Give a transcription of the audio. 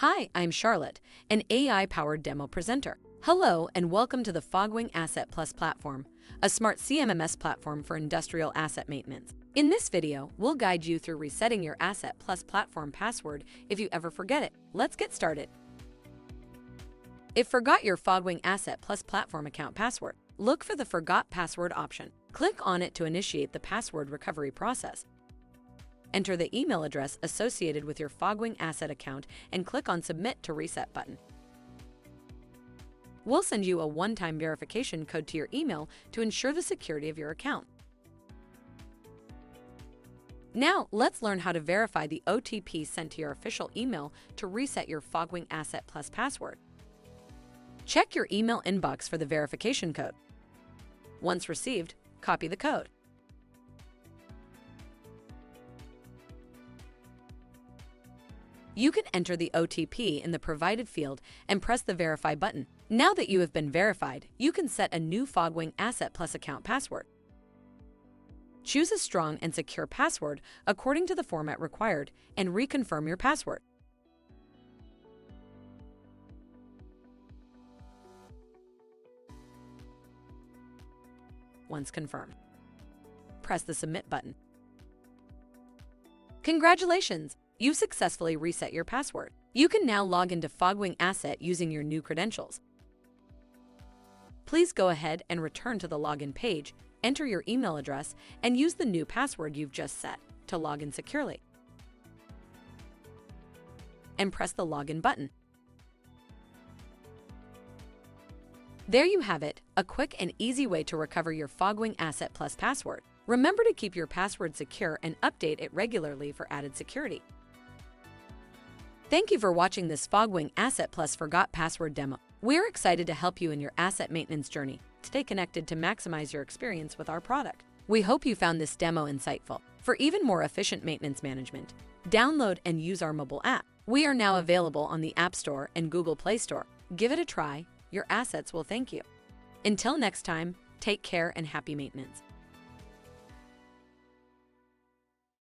Hi, I'm Charlotte, an AI-powered demo presenter. Hello and welcome to the Fogwing Asset Plus platform, a smart CMMS platform for industrial asset maintenance. In this video, we'll guide you through resetting your Asset Plus platform password if you ever forget it. Let's get started. If forgot your Fogwing Asset Plus platform account password, look for the Forgot Password option. Click on it to initiate the password recovery process. Enter the email address associated with your Fogwing Asset account and click on Submit to Reset button. We'll send you a one-time verification code to your email to ensure the security of your account. Now, let's learn how to verify the OTP sent to your official email to reset your Fogwing Asset Plus password. Check your email inbox for the verification code. Once received, copy the code. You can enter the OTP in the provided field and press the Verify button. Now that you have been verified, you can set a new Fogwing Asset Plus account password. Choose a strong and secure password according to the format required and reconfirm your password. Once confirmed, press the Submit button. Congratulations! You've successfully reset your password. You can now log into Fogwing Asset using your new credentials. Please go ahead and return to the login page, enter your email address, and use the new password you've just set to log in securely. And press the Login button. There you have it, a quick and easy way to recover your Fogwing Asset Plus password. Remember to keep your password secure and update it regularly for added security. Thank you for watching this Fogwing Asset Plus Forgot Password demo. We're excited to help you in your asset maintenance journey. Stay connected to maximize your experience with our product. We hope you found this demo insightful. For even more efficient maintenance management, download and use our mobile app. We are now available on the App Store and Google Play Store. Give it a try. Your assets will thank you. Until next time, take care and happy maintenance.